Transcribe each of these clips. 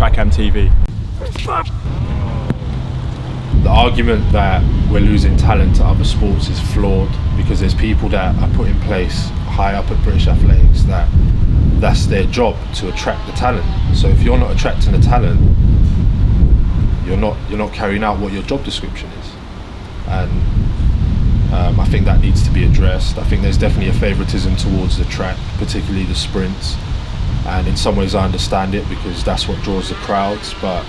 Track MTV. The argument that we're losing talent to other sports is flawed, because there's people that are put in place high up at British Athletics that's their job, to attract the talent. So if you're not attracting the talent, you're not carrying out what your job description is. And I think that needs to be addressed. I think there's definitely a favouritism towards the track, particularly the sprints. And in some ways I understand it, because that's what draws the crowds, but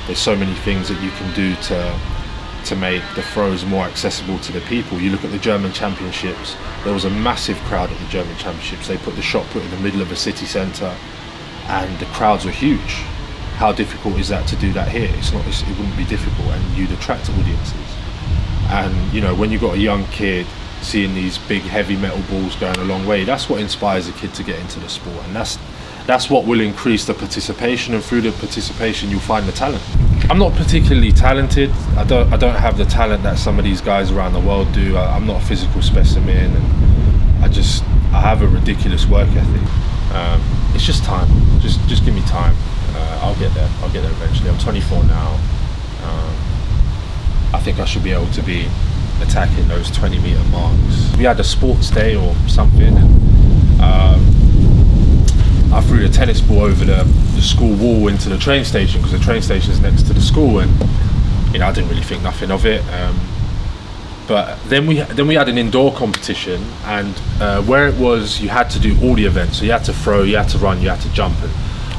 there's so many things that you can do to make the throws more accessible to the people. You look at the German Championships, there was a massive crowd at the German Championships. They put the shot put in the middle of a city centre and the crowds were huge. How difficult is that to do that here? It wouldn't be difficult, and you'd attract audiences. And you know, when you've got a young kid seeing these big heavy metal balls going a long way, that's what inspires a kid to get into the sport, and that's what will increase the participation, and through the participation you'll find the talent. I'm not particularly talented. I don't have the talent that some of these guys around the world do. I'm not a physical specimen, and I have a ridiculous work ethic. It's just time. Just give me time. I'll get there eventually. I'm 24 now. I think I should be able to be attacking those 20-meter marks. We had a sports day or something, and I threw the tennis ball over the school wall into the train station, because the train station is next to the school, and you know, I didn't really think nothing of it. But then we had an indoor competition, and where it was, you had to do all the events. So you had to throw, you had to run, you had to jump, and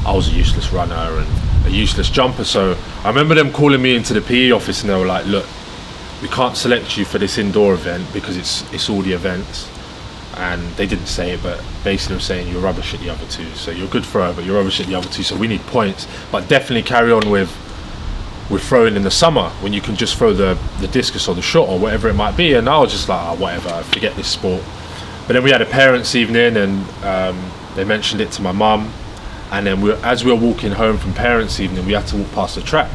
I was a useless runner and a useless jumper. So I remember them calling me into the PE office, and they were like, "Look, we can't select you for this indoor event because it's all the events." And they didn't say it, but basically were saying you're rubbish at the other two. So you're a good thrower, but you're rubbish at the other two. So we need points, but definitely carry on with throwing in the summer, when you can just throw the discus or the shot or whatever it might be. And I was just like, whatever, forget this sport. But then we had a parents' evening, and they mentioned it to my mum. And then as we were walking home from parents' evening, we had to walk past the track.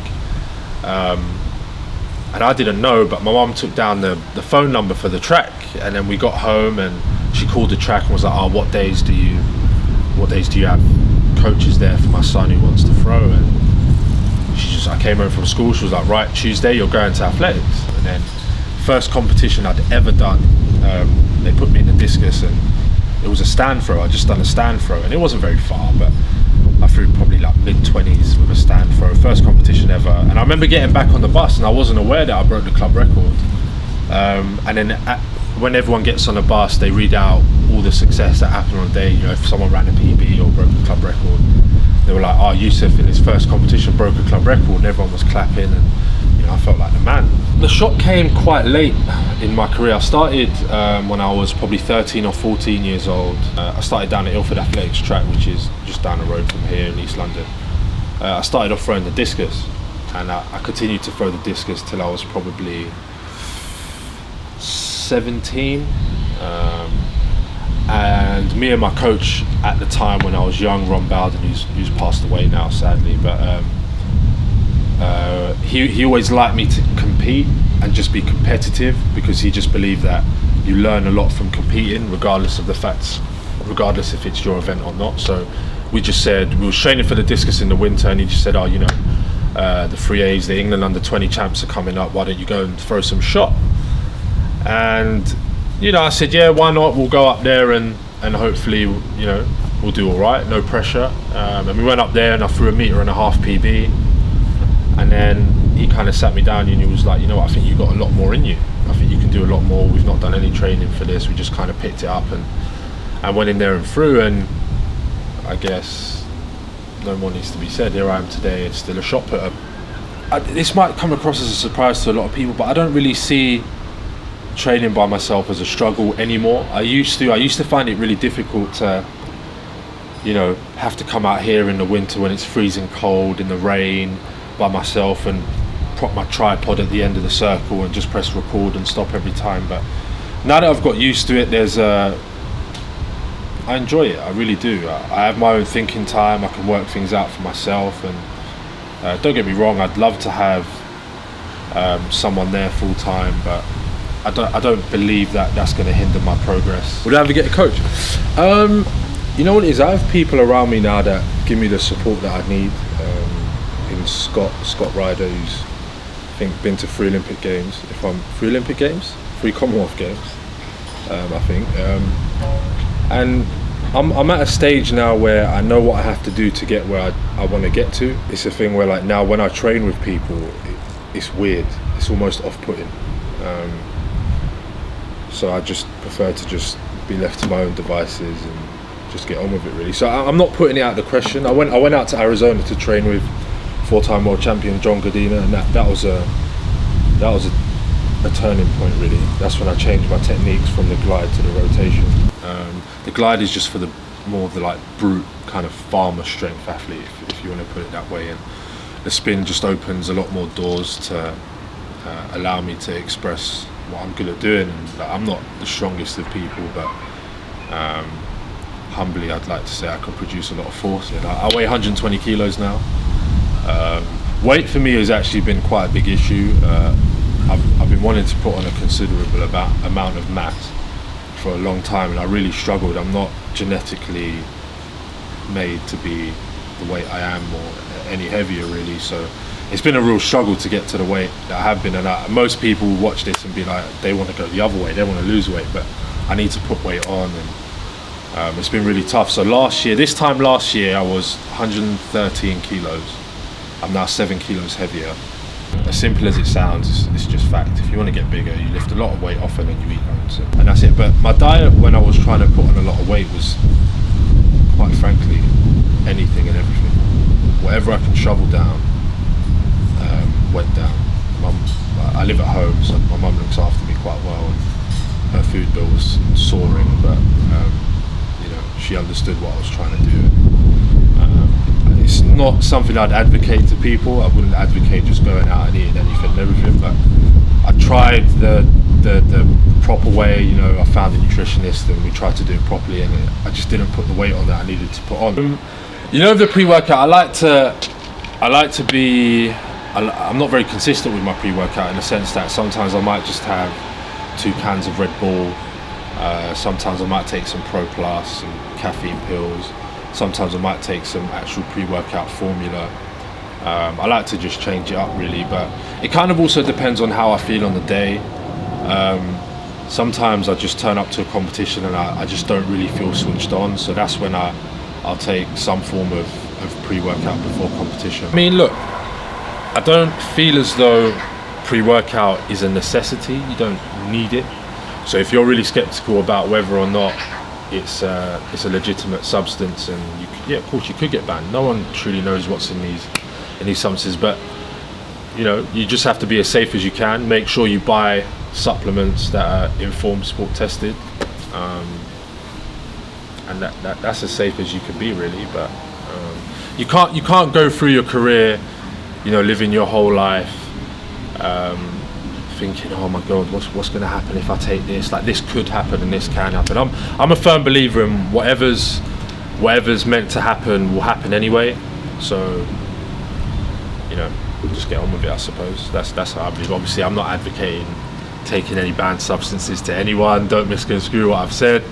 And I didn't know, but my mum took down the phone number for the track. And then we got home, and she called the track and was like, what days do you have coaches there for my son who wants to throw? And I came home from school, she was like, right, Tuesday you're going to athletics. And then first competition I'd ever done, they put me in the discus, and it was a stand throw. I just done a stand throw, and it wasn't very far, but I threw probably like mid-20s with a stand throw, first competition ever. And I remember getting back on the bus, and I wasn't aware that I broke the club record. And then when everyone gets on the bus, they read out all the success that happened on the day. You know, if someone ran a PB or broke a club record, they were like, Youcef in his first competition broke a club record, and everyone was clapping, and you know, I felt like the man. The shot came quite late in my career. I started when I was probably 13 or 14 years old. I started down at Ilford Athletics track, which is just down the road from here in East London. I started off throwing the discus, and I continued to throw the discus till I was probably 17. And me and my coach at the time when I was young, Ron Bowden, who's passed away now sadly, but he always liked me to compete and just be competitive, because he just believed that you learn a lot from competing, regardless of the facts, regardless if it's your event or not. So we just said, we were training for the discus in the winter, and he just said, you know, the 3As, the England under 20 champs are coming up, why don't you go and throw some shot? And you know, I said, yeah, why not? We'll go up there and hopefully, you know, we'll do all right, no pressure. And we went up there, and I threw a 1.5 meter PB. And then he kind of sat me down, and he was like, you know what, I think you've got a lot more in you. I think you can do a lot more. We've not done any training for this. We just kind of picked it up and went in there and threw. And I guess no more needs to be said. Here I am today, it's still a shot putter. This might come across as a surprise to a lot of people, but I don't really see training by myself as a struggle anymore. I used to find it really difficult to, you know, have to come out here in the winter when it's freezing cold in the rain by myself and prop my tripod at the end of the circle and just press record and stop every time. But now that I've got used to it, I enjoy it, I really do. I have my own thinking time, I can work things out for myself, and don't get me wrong, I'd love to have someone there full time, but I don't believe that that's going to hinder my progress. Would I ever get a coach? You know what it is, I have people around me now that give me the support that I need. in Scott Ryder, who's I think been to 3 Olympic Games. 3 Olympic Games, 3 Commonwealth Games, I think. And I'm at a stage now where I know what I have to do to get where I want to get to. It's a thing where like now when I train with people, it's weird. It's almost off-putting. So I just prefer to just be left to my own devices and just get on with it really. So I'm not putting it out of the question. I went out to Arizona to train with 4-time world champion John Godina, and that was a turning point really. That's when I changed my techniques from the glide to the rotation. The glide is just for the more of the like brute kind of farmer strength athlete, if you want to put it that way, and the spin just opens a lot more doors to allow me to express what I'm good at doing. And like, I'm not the strongest of people, but humbly I'd like to say I can produce a lot of force. And I weigh 120 kilos now. Weight for me has actually been quite a big issue. I've been wanting to put on a considerable amount of mass for a long time, and I really struggled. I'm not genetically made to be the weight I am or any heavier really, so it's been a real struggle to get to the weight that I have been. And most people watch this and be like, they want to go the other way, they want to lose weight, but I need to put weight on, and it's been really tough. So this time last year I was 113 kilos. I'm now 7 kilos heavier. As simple as it sounds, it's just fact. If you want to get bigger, you lift a lot of weight off and then you eat loads, and that's it. But my diet when I was trying to put on a lot of weight was, quite frankly, anything and everything. Whatever I can shovel down, went down. I live at home, so my mum looks after me quite well, and her food bill was soaring, but she understood what I was trying to do. It's not something I'd advocate to people. I wouldn't advocate just going out and eating anything and everything, but I tried the proper way. I found a nutritionist and we tried to do it properly, and I just didn't put the weight on that I needed to put on. The pre-workout, I'm not very consistent with my pre-workout, in the sense that sometimes I might just have 2 cans of Red Bull, sometimes I might take some Pro Plus and caffeine pills, sometimes I might take some actual pre-workout formula. I like to just change it up really, but it kind of also depends on how I feel on the day. Sometimes I just turn up to a competition and I just don't really feel switched on, so that's when I'll take some form of pre-workout before competition. I mean, look, I don't feel as though pre-workout is a necessity. You don't need it. So if you're really skeptical about whether or not it's a legitimate substance, and of course you could get banned. No one truly knows what's in these substances, but you just have to be as safe as you can. Make sure you buy supplements that are informed sport tested, and that's as safe as you can be really. But you can't go through your career, living your whole life thinking, oh my god, what's going to happen if I take this? Like, this could happen and this can happen. I'm a firm believer in whatever's meant to happen will happen anyway. So just get on with it, I suppose. That's how I believe. Obviously I'm not advocating taking any banned substances to anyone. Don't misconstrue what I've said,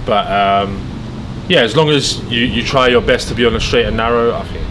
but as long as you try your best to be on a straight and narrow, I think